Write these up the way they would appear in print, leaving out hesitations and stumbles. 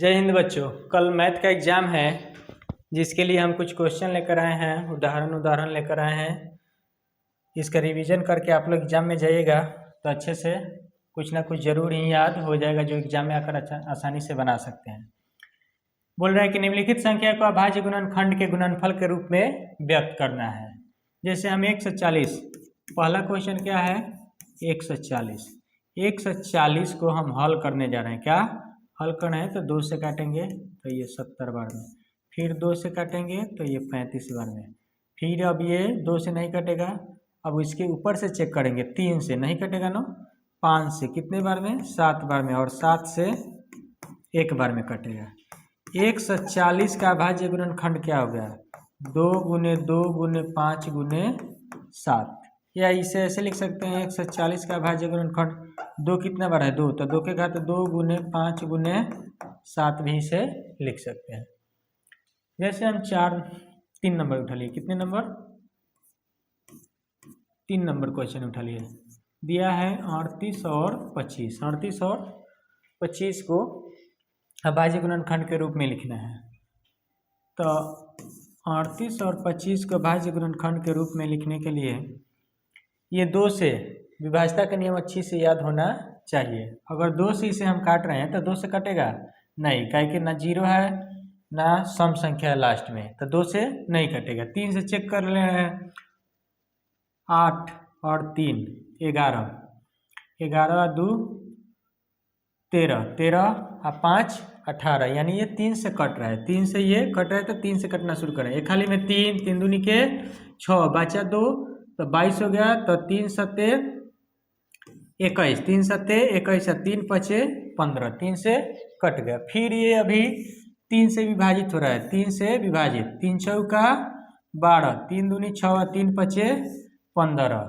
जय हिंद बच्चों। कल मैथ का एग्ज़ाम है जिसके लिए हम कुछ क्वेश्चन लेकर आए हैं, उदाहरण लेकर आए हैं। इसका रिवीजन करके आप लोग एग्ज़ाम में जाइएगा तो अच्छे से कुछ ना कुछ ज़रूर ही याद हो जाएगा जो एग्ज़ाम में आकर आसानी से बना सकते हैं। बोल रहा है कि निम्नलिखित संख्या को अभाज्य गुणनखंड के गुणनफल के रूप में व्यक्त करना है। जैसे हम 140, पहला क्वेश्चन क्या है 140। 140 को हम हल करने जा रहे हैं। क्या हल करना है तो 2 से काटेंगे तो ये 70 बार में, फिर 2 से काटेंगे तो ये 35 बार में, फिर अब ये 2 से नहीं कटेगा, अब इसके ऊपर से चेक करेंगे 3 से नहीं कटेगा ना, 5 से कितने बार में 7 बार में, और 7 से 1 बार में कटेगा। 140 का अभाज्य गुणनखंड क्या हो गया 2 गुने 2 गुने 5 गुने 7, या इसे ऐसे लिख सकते हैं 140 का अभाज्य गुणनखंड 2 कितना बार है 2, तो 2 के घात 2 गुने 5 गुने 7 भी इसे लिख सकते हैं। जैसे हम 3 नंबर उठा लिए, कितने नंबर 3 नंबर क्वेश्चन उठा लिए, दिया है 38 और 25। 38 और 25 को अभाज्य गुणनखंड के रूप में लिखना है। तो 38 और 25 को अभाज्य गुणनखंड के रूप में लिखने के लिए ये 2 से विभाज्यता का नियम अच्छी से याद होना चाहिए। अगर 2 से इसे हम काट रहे हैं तो 2 से कटेगा नहीं, काहे कि ना 0 है ना सम संख्या है लास्ट में, तो 2 से नहीं कटेगा। 3 से चेक कर ले रहे हैं, 8 और 3 11, 11 2 13, 13 और 5 18, यानी ये 3 से कट रहा है। 3 से ये कट रहा है तो 3 से कटना शुरू करें। एक खाली में 3, 3 दूनी के 6, बचा 2 तो 22 हो गया, तो 3 सत्ते 21, 3 सत्ते 21, 3 पचे 15, 3 से कट गया। फिर ये अभी 3 से विभाजित हो रहा है, 3 से विभाजित, 3 चौका 12, 3 दूनी 6, 3 पचे 15,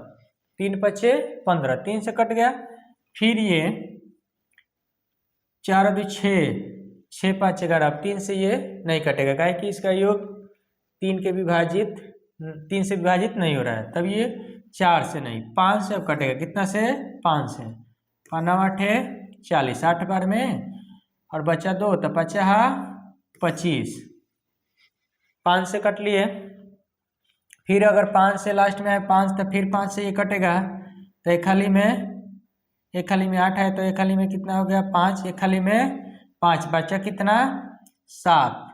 3 पचे 15, 3 से कट गया। फिर ये 4 2 6, 6 5 11, अब 3 से ये नहीं कटेगा, काहे कि इसका योग 3 से विभाजित नहीं हो रहा है, तब ये 4 से नहीं 5 से अब कटेगा। कितना से 5 से, 5 9 8 40, 8 बार में, और बचा 2 तो 5 25, 5 से कट लिए। फिर अगर 5 से लास्ट में है 5 तो फिर 5 से ये कटेगा, तो एक खाली में 8 है, तो एक खाली में कितना हो गया 5, एक खाली में 5, बचा कितना 7,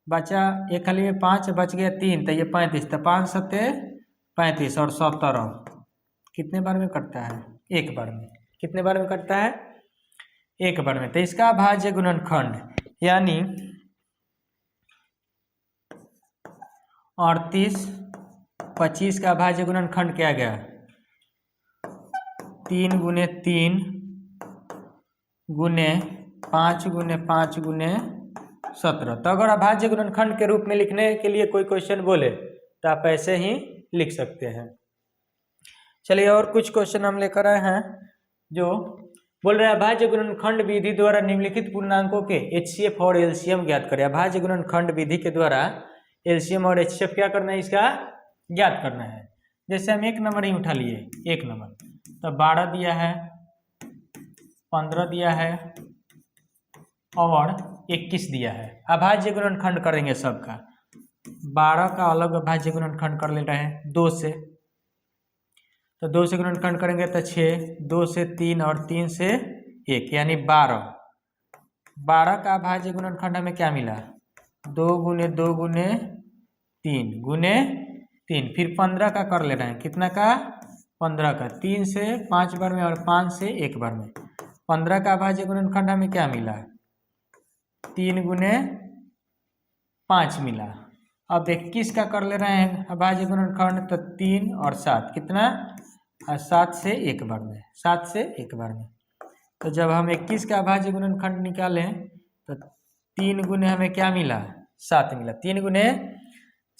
बचा एक खाली में 5, बच गया 3, तो ये 35, तो 5 सत्ते 35 और 17 कितने बार में कटता है 1 बार में। कितने बार में कटता है 1 बार में। तो इसका अभाज्य गुणनखंड यानी 38 25 का अभाज्य गुणनखंड क्या गया 3 गुने 3 गुने 5 गुने 5 गुने 17। तो अगर अभाज्य गुणनखंड के रूप में लिखने के लिए कोई क्वेश्चन बोले तो आप ऐसे ही लिख सकते हैं। चलिए और कुछ क्वेश्चन हम लेकर आए हैं जो बोल रहे हैं अभाज्य गुणनखंड विधि द्वारा निम्नलिखित पूर्णांकों के HCF और LCM ज्ञात करें। अभाज्य गुणनखंड विधि के द्वारा LCM और HCF क्या करना है, इसका ज्ञात करना है। जैसे हम 1 नंबर ही उठा लिए, 1 नंबर तो 12 दिया है, 15 दिया है और 21 दिया है। अभाज्य गुणनखंड करेंगे सबका। 12 का अलग अभाज्य गुणनखंड कर ले रहे हैं 2 से, तो 2 से गुणनखंड करेंगे तो 6, 2 से 3 और 3 से 1, यानी 12। 12 का अभाज्य गुणनखंड हमें क्या मिला 2 गुने 2 गुने 3 गुने 3। फिर 15 का कर ले रहे हैं, कितना का 15 का, 3 से 5 बार में और 5 से 1 बार में। 15 का अभाज्य गुणनखंड हमें क्या मिला 3 गुने 5 मिला। अब 21 का कर ले रहे हैं अभाज्य गुणनखंड, तो 3 और 7 कितना 7 से 1 बार में, 7 से 1 बार में। तो जब हम 21 का अभाज्य गुणनखंड निकालें तो 3 गुने हमें क्या मिला 7 मिला, 3 गुने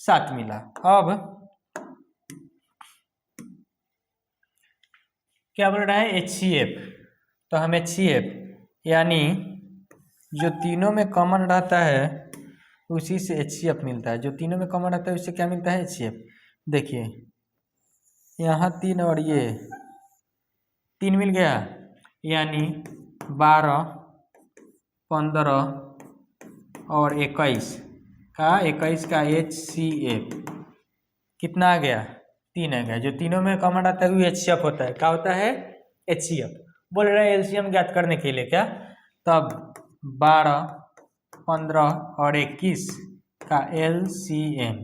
7 मिला। अब क्या बोल रहा है HCF, तो हम HCF यानी जो तीनों में कॉमन रहता है उसी से HCF मिलता है। जो तीनों में कॉमन रहता है उससे क्या मिलता है HCF। देखिए यहाँ 3 और ये 3 मिल गया, यानी 12 15 और 21 का HCF कितना आ गया 3 आ गया। जो तीनों में कॉमन आता है वो HCF होता है। क्या होता है HCF। बोल रहे हैं एलसीएम ज्ञात करने के लिए क्या, तब 12, 15 और 21 का LCM,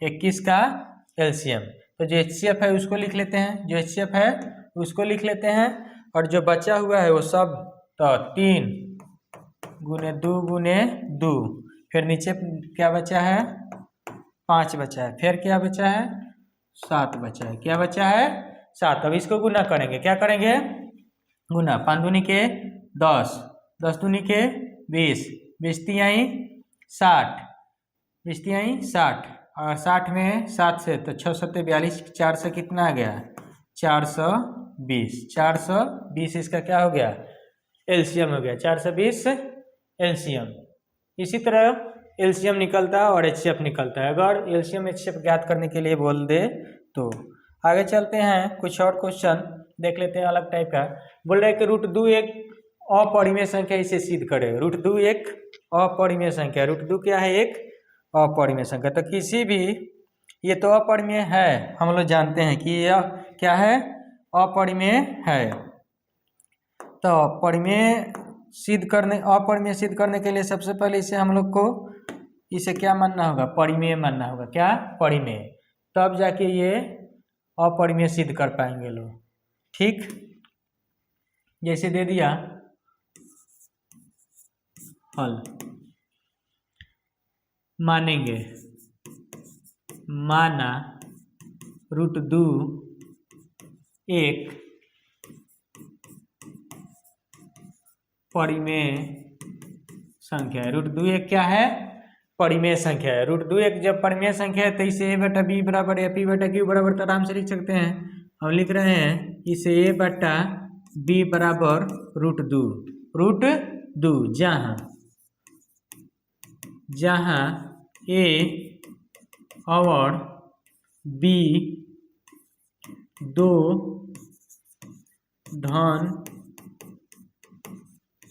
21 का LCM। तो जो HCF है उसको लिख लेते हैं, जो HCF है उसको लिख लेते हैं, और जो बचा हुआ है वो सब तो 3 गुने 2 गुने 2, फिर नीचे क्या बचा है 5 बचा है, फिर क्या बचा है 7 बचा है, क्या बचा है 7। अब इसको गुना करेंगे, क्या करेंगे गुना, 5 दूनी के 10, 10 दूनी के 20, 20 तिहाई 60, 20 तिहाई 60, और 60 में 7 से तो 6 सत्ते 42, 4 से कितना आ गया 420, 420 इसका क्या हो गया एलसीएम हो गया, 420 एलसीएम। इसी तरह एलसीएम निकलता है और एचसीएफ निकलता है। अगर एलसीएम एचसीएफ ज्ञात करने के लिए बोल दे तो आगे चलते हैं, कुछ और क्वेश्चन देख लेते हैं अलग टाइप का। बोल रहे हैं कि √2 एक अपरिमेय संख्या, इसे सिद्ध करें। √2 एक अपरिमेय संख्या, √2 क्या है एक अपरिमेय संख्या। तो किसी भी, ये तो अपरिमेय है, हम लोग जानते हैं कि यह क्या है अपरिमेय है। तो अपरिमेय सिद्ध करने के लिए सबसे पहले इसे हम लोग को इसे क्या मानना होगा परिमेय मानना होगा, क्या परिमेय, तब जाके ये अपरिमेय सिद्ध कर पाएंगे लोग। ठीक, जैसे दे दिया हल, मानेंगे, माना √2 एक परिमेय संख्या है। √2 एक क्या है परिमेय संख्या है। √2 एक जब परिमेय संख्या है तो इसे a बटा b बराबर या p बटा q बराबर तो आराम से लिख सकते हैं। हम लिख रहे हैं इसे a बटा b बराबर √2 जहाँ a और b दो धन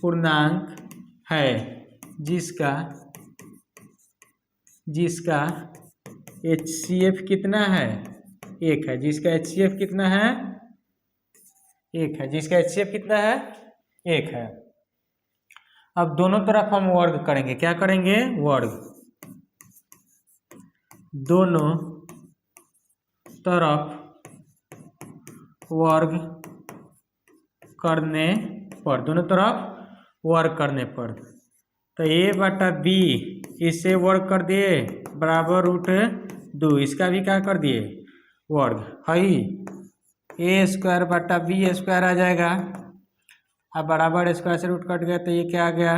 पूर्णांक है जिसका HCF कितना है 1 है, जिसका HCF कितना है 1 है, जिसका HCF कितना है 1 है। अब दोनों तरफ हम वर्ग करेंगे, क्या करेंगे वर्ग, दोनों तरफ वर्ग करने पर, दोनों तरफ वर्ग करने पर, तो a बटा b इसे वर्ग कर दिए बराबर √2, इसका भी क्या कर दिए वर्ग है, a² बटा b² आ जाएगा। अब बराबर स्क्वायर से रूट कट गया तो ये क्या आ गया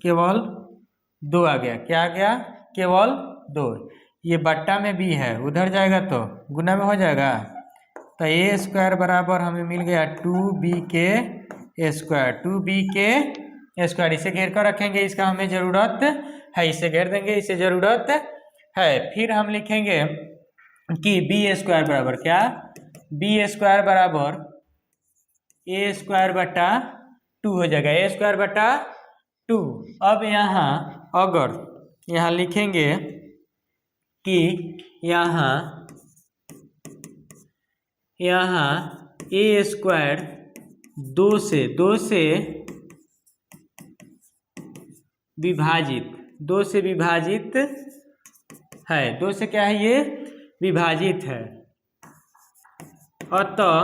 केवल 2 आ गया, क्या आ गया केवल 2। ये बट्टा में b है, उधर जाएगा तो गुना में हो जाएगा, तो a² बराबर हमें मिल गया 2b के स्क्वायर, 2b के स्क्वायर। इसे घेर कर रखेंगे, इसका हमें जरूरत है, इसे घेर देंगे, इसे जरूरत है। फिर हम लिखेंगे कि b² बराबर क्या, b² बराबर a² बटा 2 हो जाएगा, a² बटा 2। अब अगर यहाँ लिखेंगे कि यहाँ a² 2 से विभाजित है, 2 से क्या है ये विभाजित है, अतः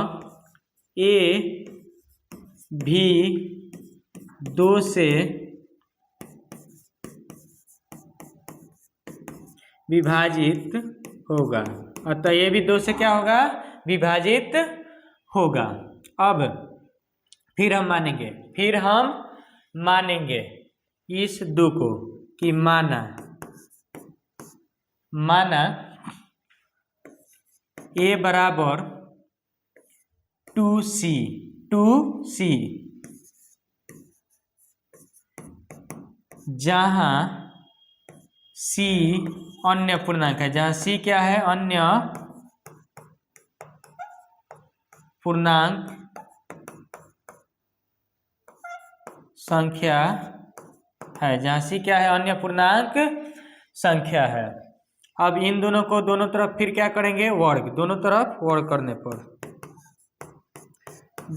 a भी 2 से विभाजित होगा, अतः ये भी 2 से क्या होगा विभाजित होगा। अब फिर हम मानेंगे इस 2 को कि माना a बराबर 2c, जहाँ c अन्य पूर्णांक है, जहाँ c क्या है अन्य पूर्णांक संख्या है, जहाँ सी क्या है, अन्य पूर्णांक संख्या है। अब इन दोनों को दोनों तरफ फिर क्या करेंगे, वर्ग, दोनों तरफ वर्ग करने पर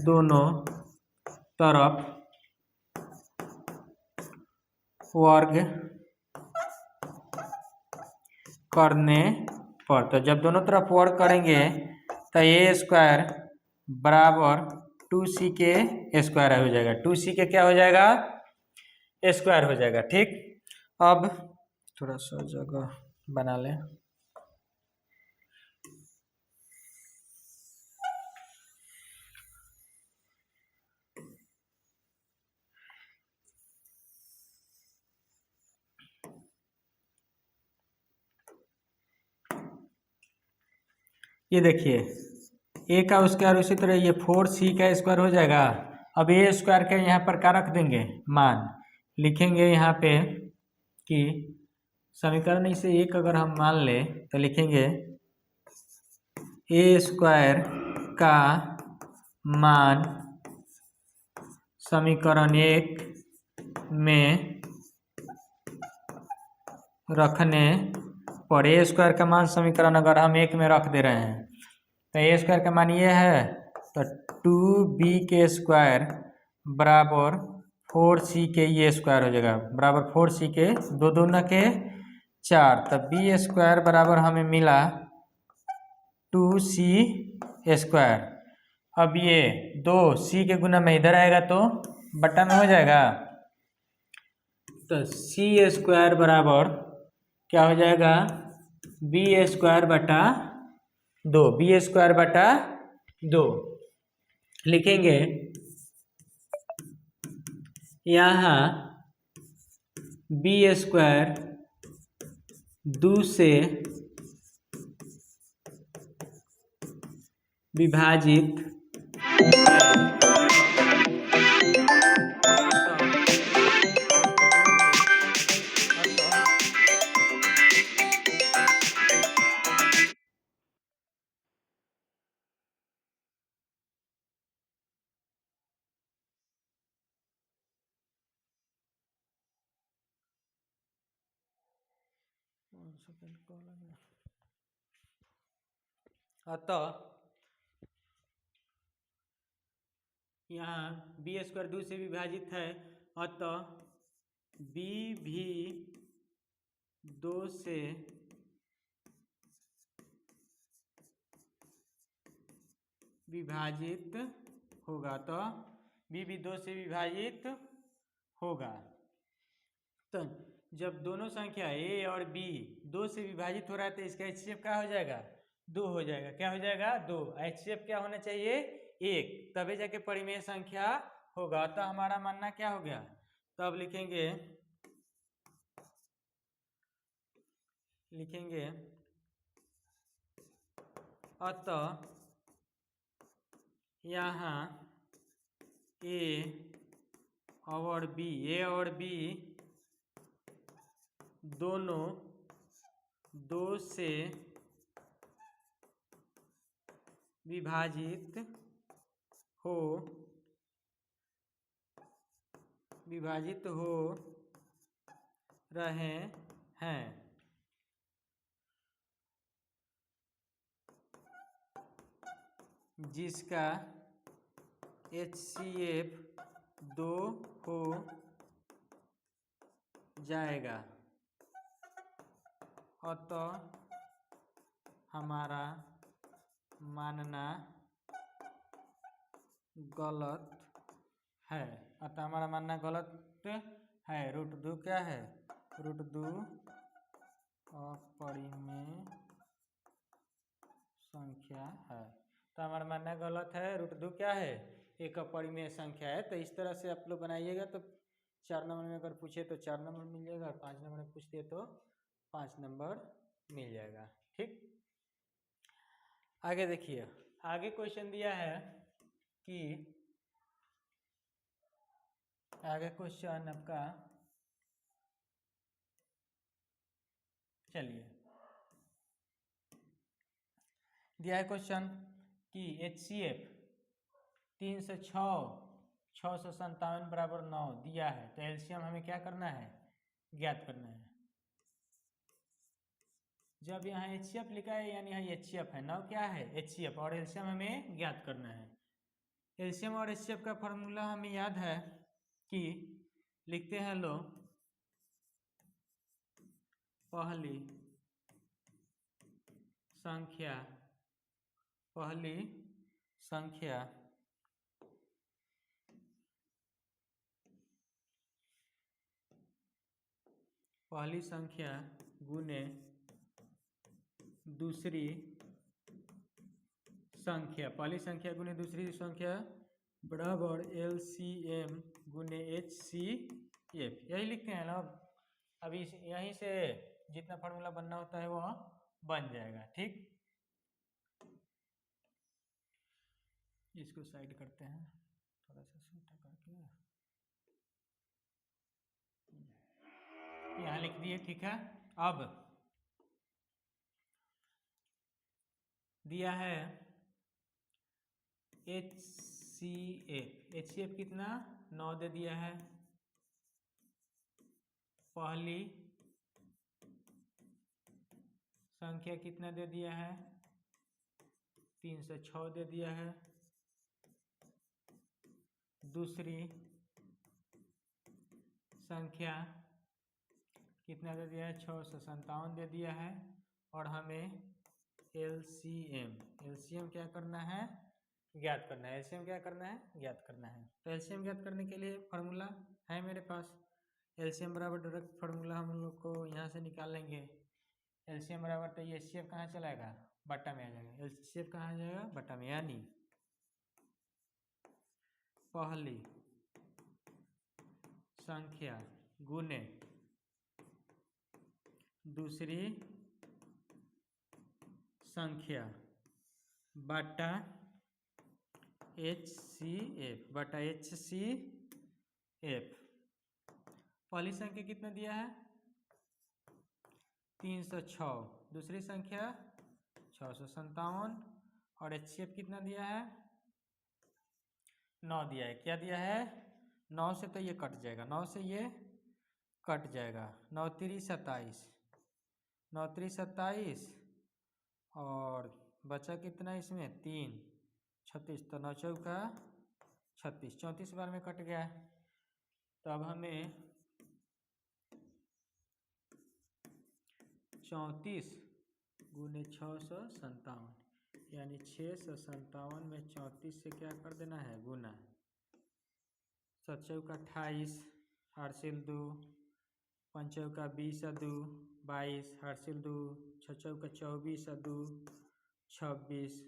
दोनों तरफ वर्ग करने पर, तो जब दोनों तरफ वर्ग करेंगे तो ए स्क्वायर बराबर 2c के स्क्वायर हो जाएगा, 2c के क्या हो जाएगा, स्क्वायर हो जाएगा। ठीक, अब थोड़ा सा जगह बना लें। ये देखिए ए का स्क्वायर, उसी तरह ये 4c का स्क्वायर हो जाएगा। अब ए स्क्वायर के यहाँ पर क्या रख देंगे, मान लिखेंगे यहाँ पे कि समीकरण इसे एक अगर हम मान ले तो लिखेंगे ए स्क्वायर का मान समीकरण एक में रखने पर, ए स्क्वायर का मान समीकरण अगर हम एक में रख दे रहे हैं तो ए स्क्वायर का मान ये है, तो 2b के स्क्वायर बराबर 4c के ये स्क्वायर हो जाएगा, बराबर 4c के, दो दूना के 4, तब बी स्क्वायर बराबर हमें मिला 2c स्क्वायर। अब ये 2c के गुना में इधर आएगा तो बटा में हो जाएगा, तो c स्क्वायर बराबर क्या हो जाएगा, बी स्क्वायर बटा 2, बी स्क्वायर बटा 2 लिखेंगे। यहाँ बी स्क्वायर 2 से विभाजित अतः यहाँ बी स्क्वायर 2 से विभाजित है, अतः बी भी 2 से विभाजित होगा, तो बी भी 2 से विभाजित होगा। तो जब दोनों संख्या ए और बी 2 से विभाजित हो रहा है तो इसका HCF क्या हो जाएगा, 2 हो जाएगा। क्या हो जाएगा, 2। HCF क्या होना चाहिए, 1, तभी जाके परिमेय संख्या होगा। तो हमारा मानना क्या हो गया, तो अब लिखेंगे अतः यहाँ ए और बी दोनों 2 से विभाजित हो रहे हैं, जिसका HCF 2 हो जाएगा। अतः हमारा मानना गलत है, अतः हमारा मानना गलत है। √2 क्या है, √2 अपरिमेय संख्या है। तो हमारा मानना गलत है, √2 क्या है, एक अपरिमेय संख्या है। तो इस तरह से आप लोग बनाइएगा, तो 4 नंबर में अगर पूछे तो 4 नंबर मिल जाएगा, और 5 नंबर में पूछते तो 5 नंबर मिल जाएगा। ठीक, आगे देखिए, आगे क्वेश्चन दिया है कि आगे क्वेश्चन आपका, चलिए दिया है क्वेश्चन कि HCF 3 से 6 657 बराबर 9 दिया है, तो एलसीएम हमें क्या करना है, ज्ञात करना है। जब यहाँ HCF लिखा है यानी यहाँ HCF है, 9 क्या है HCF, और एलसीएम हमें ज्ञात करना है। एलसीएम और HCF का फॉर्मूला हमें याद है कि लिखते हैं लो, पहली संख्या गुने दूसरी संख्या गुने दूसरी संख्या बराबर LCM गुने HCF, यही लिखते हैं ना। अभी यहीं से जितना फार्मूला बनना होता है वो बन जाएगा। ठीक, इसको साइड करते हैं थोड़ा सा छोटा करके, यहाँ लिख दिए। ठीक है, अब दिया है HCF कितना 9 दे दिया है, पहली संख्या कितना दे दिया है 306 दे दिया है, दूसरी संख्या कितना दे दिया है 657 दे दिया है, और हमें एलसीएम क्या करना है, ज्ञात करना है। एलसीएम क्या करना है, ज्ञात करना है। तो एलसीएम ज्ञात करने के लिए फार्मूला है मेरे पास, एलसीएम बराबर डायरेक्ट फार्मूला हम लोग को यहाँ से निकाल लेंगे। एलसीएम बराबर, तो ये एचसीएफ कहाँ चला जाएगा, बट्टा में आ जाएगा। एलसीएफ कहाँ आ जाएगा, बट्टा में, यानी पहली संख्या गुने दूसरी संख्या बटा HCF बटा HCF। पहली संख्या कितना दिया है 306, दूसरी संख्या 657, और HCF कितना दिया है 9 दिया है। क्या दिया है 9 से तो ये कट जाएगा, 9 से ये कट जाएगा, 9 3 27, 9 3 27, और बचा कितना इसमें 3 36, तो 9 चौका 36, 34 बार में कट गया। तो अब हमें 34 गुने 657, यानी 657 में 34 से क्या कर देना है, गुना। 7 चौका 28, हार्सिल 2, 5 चौका 20 2 22, हार्सिल 2, 6 चौका 24 2 26,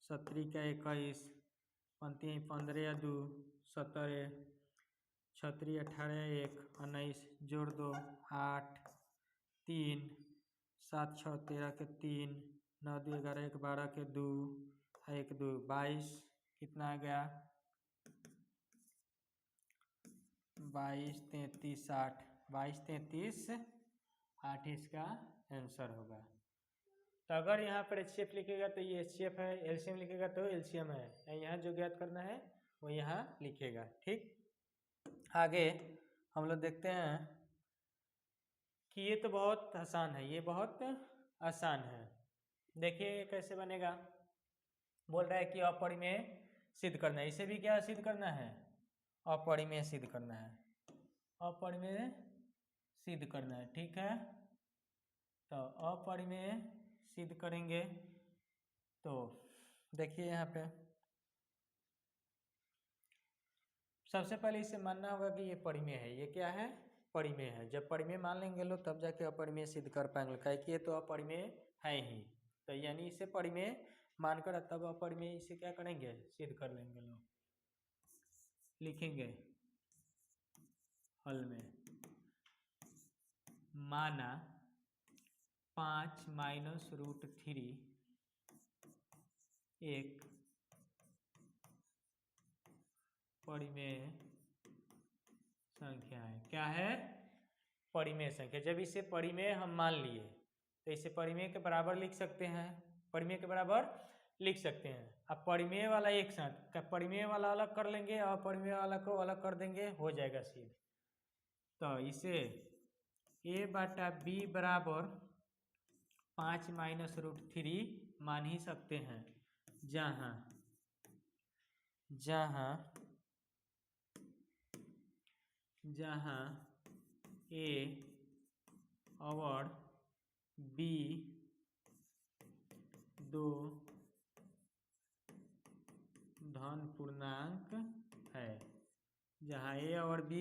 7 का 21, 15 2 17, 6 18 1 19, जोड़ 2 8 3, 7 6 13 के 3, 9 2 11 1 12 के 2, 1 2 22, कितना आ गया 22 33 8, 22 33 8 इसका आंसर होगा। तो अगर यहाँ पर HCF लिखेगा तो ये HCF है, LCM लिखेगा तो LCM है, यहाँ जो ज्ञात करना है वो यहाँ लिखेगा। ठीक, आगे हम लोग देखते हैं कि ये तो बहुत आसान है, ये बहुत आसान है। देखिए कैसे बनेगा, बोल रहा है कि अपरिमेय सिद्ध करना है, इसे भी क्या सिद्ध करना है, अपरिमेय सिद्ध करना है, अपरिमेय सिद्ध करना है। ठीक है, तो अपरिमेय सिद्ध करेंगे तो देखिए यहाँ पे सबसे पहले इसे मानना होगा कि ये परिमेय है। ये क्या है, परिमेय है। जब परिमेय मान लेंगे लोग तब जाके अपरिमेय सिद्ध कर पाएंगे, काहे कि ये तो अपरिमेय है ही। तो यानी इसे परिमेय मानकर तब अपरिमेय इसे क्या करेंगे, सिद्ध कर लेंगे लोग। लिखेंगे हल में, माना 5 - √3 एक परिमेय संख्या है। क्या है, परिमेय संख्या। जब इसे परिमेय हम मान लिए तो इसे परिमेय के बराबर लिख सकते हैं, परिमेय के बराबर लिख सकते हैं। अब परिमेय वाला एक साथ, परिमेय वाला अलग कर लेंगे और परिमेय वाला को अलग कर देंगे, हो जाएगा सीधे। तो इसे a/b बराबर 5 माइनस रूट 3 मान ही सकते हैं, जहाँ a और b दो धन पूर्णांक है, जहाँ a और b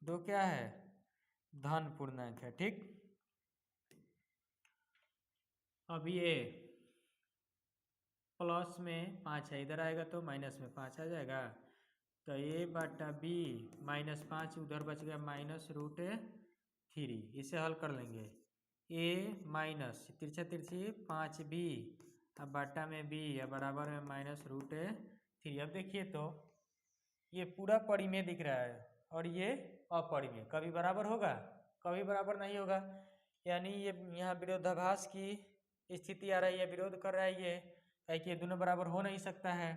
दो क्या है, धन पूर्णांक है। ठीक, अब ये प्लस में 5 है, इधर आएगा तो माइनस में 5 आ जाएगा। तो a/b -5 उधर बच गया माइनस रूट 3, इसे हल कर लेंगे। a माइनस तिरछा तिरछी 5b अब बटा में b या बराबर में माइनस रूट 3। अब देखिए तो ये पूरा परिमेय दिख रहा है और ये अपरिमेय, कभी बराबर होगा, कभी बराबर नहीं होगा। यानी ये यहाँ विरोधाभास की स्थिति आ रही है, विरोध कर रहा है ये, है कि ये दोनों बराबर हो नहीं सकता है।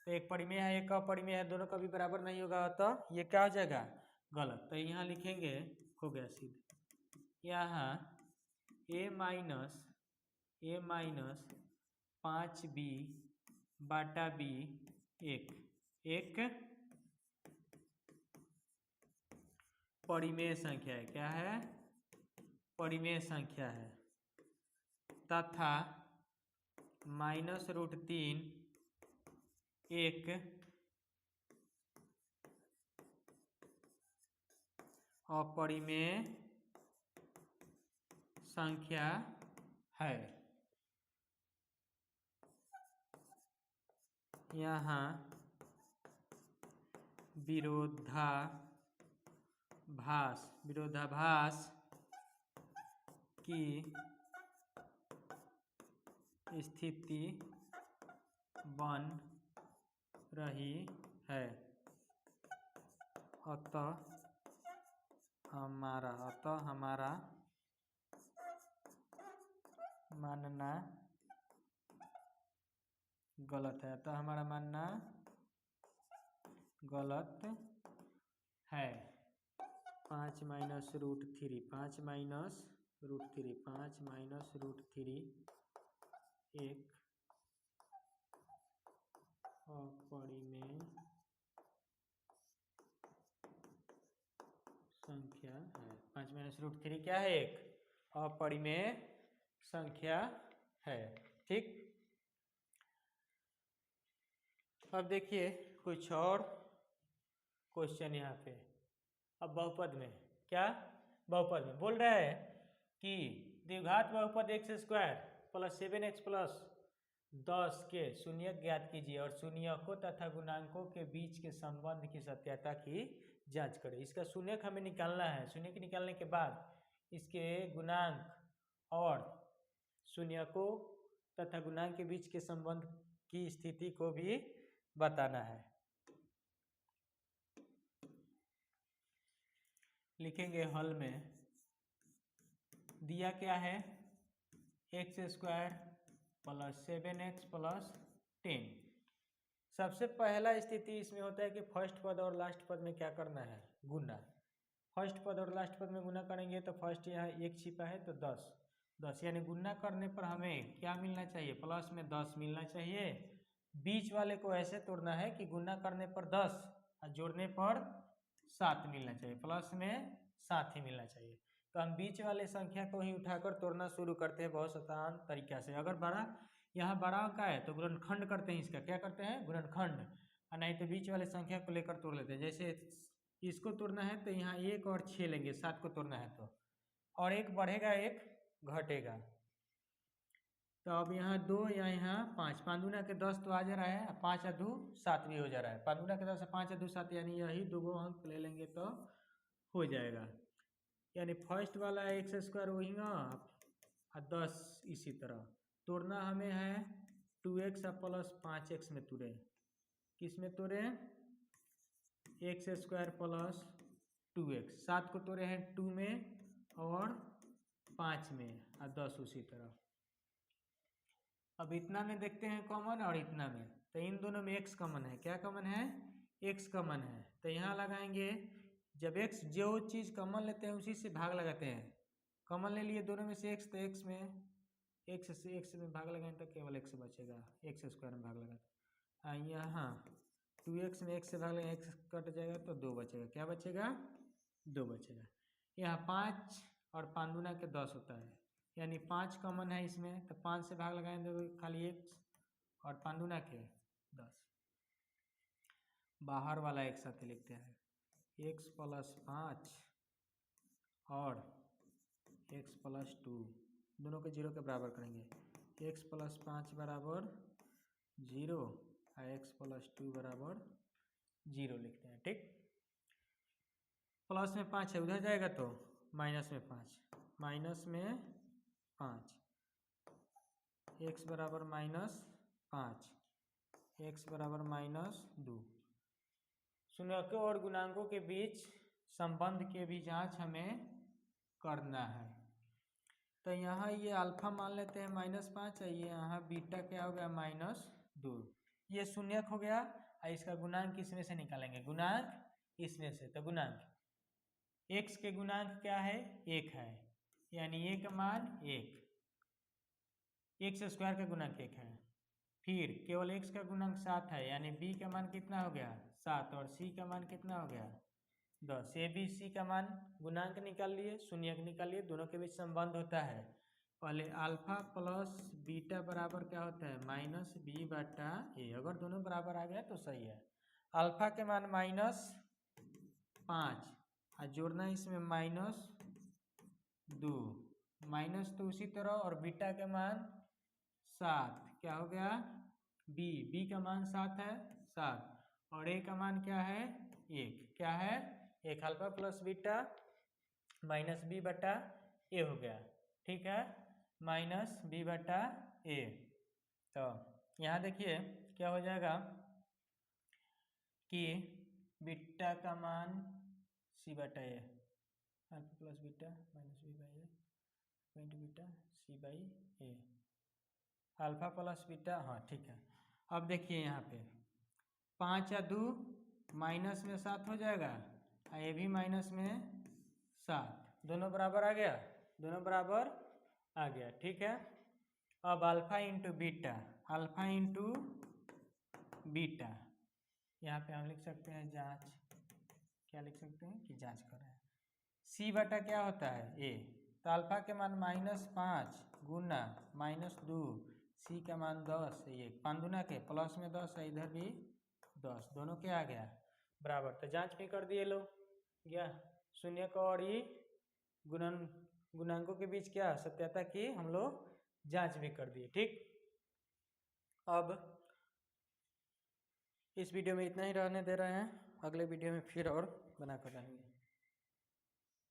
तो एक परिमेय है एक अपरिमेय है, दोनों कभी बराबर नहीं होगा, तो ये क्या हो जाएगा, गलत। तो यहाँ लिखेंगे, हो गया सीधे, यहाँ a माइनस 5b बटा b एक परिमेय संख्या है। क्या है, परिमेय संख्या है, तथा माइनस रूट 3 एक अपरिमेय संख्या है। यहाँ विरोधाभास की स्थिति बन रही है, अतः हमारा मानना गलत है, अतः हमारा मानना गलत है। 5 माइनस रूट 3 5 माइनस रूट 3 एक अपरिमेय संख्या है। 5 माइनस रूट 3 क्या है, एक अपरिमेय संख्या है। ठीक, अब देखिए कुछ और क्वेश्चन यहाँ पे। अब बहुपद में क्या, बहुपद में बोल रहा है कि द्विघात बहुपद x² प्लस 7x प्लस 10 के शून्यक ज्ञात कीजिए और शून्यकों तथा गुणांकों के बीच के संबंध की सत्यता की जांच करें। इसका शून्यक हमें निकालना है, शून्यक निकालने के बाद इसके गुणांक और शून्यकों तथा गुणांक के बीच के संबंध की स्थिति को भी बताना है। लिखेंगे हल में, दिया क्या है, x² प्लस 7x प्लस 10। सबसे पहला स्थिति इसमें होता है कि फर्स्ट पद और लास्ट पद में क्या करना है, गुना। फर्स्ट पद और लास्ट पद में गुना करेंगे तो फर्स्ट यहाँ 1 छिपा है तो 10 यानी गुना करने पर हमें क्या मिलना चाहिए, प्लस में 10 मिलना चाहिए। बीच वाले को ऐसे तोड़ना है कि गुना करने पर 10 और जोड़ने पर 7 मिलना चाहिए, प्लस में 7 ही मिलना चाहिए। तो हम बीच वाले संख्या को ही उठाकर तोड़ना शुरू करते हैं बहुत आसान तरीका से। अगर बड़ा यहाँ बड़ा अंक है तो गुणनखंड करते हैं, इसका क्या करते हैं, गुणनखंड, और नहीं तो बीच वाले संख्या को लेकर तोड़ लेते हैं। जैसे इसको तोड़ना है तो यहाँ 1 और 6 लेंगे, 7 को तोड़ना है तो, और एक बढ़ेगा एक घटेगा। तो अब यहाँ 2 या यहाँ 5, 5 दूना के 10 तो आ जा रहा है, 5 और 2 7 भी हो जा रहा है। 5 दूना के 10 5 और 2 7 यानी यही 2 अंक ले लेंगे तो हो जाएगा। यानी फर्स्ट वाला x² वही और 10 इसी तरह तोड़ना हमें है 2x प्लस 5x में तोड़े, किस में तोड़े, x² प्लस 2x। 7 को तोड़े हैं 2 में और 5 में और 10 उसी तरह। अब इतना में देखते हैं कॉमन और इतना में, तो इन दोनों में x कॉमन है। क्या कॉमन है? x कॉमन है। तो यहाँ लगाएंगे, जब x जो चीज़ कॉमन लेते हैं उसी से भाग लगाते हैं। कॉमन ले लिए दोनों में से x, तो x में x में भाग लगाएंगे तो केवल x बचेगा, x स्क्वायर में भाग लगा। यहाँ 2x में x से भाग लगाएंगे, x कट जाएगा तो 2 बचेगा। क्या बचेगा? 2 बचेगा। यहाँ 5 और 5 दूना के 10 होता है, यानी 5 कॉमन है इसमें, तो 5 से भाग लगाएंगे तो खाली x और 5 दूना के 10। बाहर वाला एक साथ लिखते हैं, x + 5 और x + 2 दोनों के 0 के बराबर करेंगे। x + 5 बराबर 0 और x + 2 बराबर 0 लिखते हैं। ठीक, प्लस में 5 है, उधर जाएगा तो माइनस में 5, माइनस में 5, x बराबर -5, x बराबर -2। शून्यकों और गुणांकों के बीच संबंध के भी जांच हमें करना है। तो यहाँ ये अल्फा मान लेते हैं -5 है, ये यहाँ बीटा क्या हो गया -2। ये शून्यक हो गया और इसका गुणांक इसमें से निकालेंगे, गुणांक इसमें से। तो गुणांक x के गुणांक क्या है? 1 है, यानी a का मान 1, x स्क्वायर का गुणांक 1 है। फिर केवल x का गुणांक 7 है, यानी b का मान कितना हो गया? 7, और c का मान कितना हो गया? 10। ए बी सी का मान गुणांक निकाल लिए, शून्यक निकाल लिए, दोनों के बीच संबंध होता है। पहले अल्फा प्लस बीटा बराबर क्या होता है? -b/a। अगर दोनों बराबर आ गया तो सही है। अल्फा के मान -5 और जोड़ना इसमें -2, माइनस तो उसी तरह, और बीटा के मान 7, क्या हो गया? b का मान 7 है, 7, और a का मान क्या है? 1। क्या है? 1। अल्फा प्लस बीटा -b/a हो गया। ठीक है, -b/a। तो यहाँ देखिए क्या हो जाएगा कि बीटा का मान c/a, alpha plus beta -b/a beta c/a, alpha plus beta. हाँ ठीक है। अब देखिए यहाँ पे 5 और 2 माइनस में 7 हो जाएगा, और ये भी माइनस में 7, दोनों बराबर आ गया, दोनों बराबर आ गया। ठीक है, अब alpha into beta, alpha into beta, यहाँ पे हम लिख सकते हैं जांच। क्या लिख सकते हैं? कि जांच कर रहे हैं। c/, क्या होता है? a। तो अल्फा के मान -5 गुना -2, c का मान 10, ये 5 दूना के प्लस में 10 है, इधर भी 10, दोनों क्या आ गया? बराबर। तो जांच भी कर दिए लोग, क्या शून्य का और ये गुणांकों के बीच क्या सत्यता की हम लोग जांच भी कर दिए। ठीक, अब इस वीडियो में इतना ही रहने दे रहे हैं, अगले वीडियो में फिर और बना कर रहेंगे।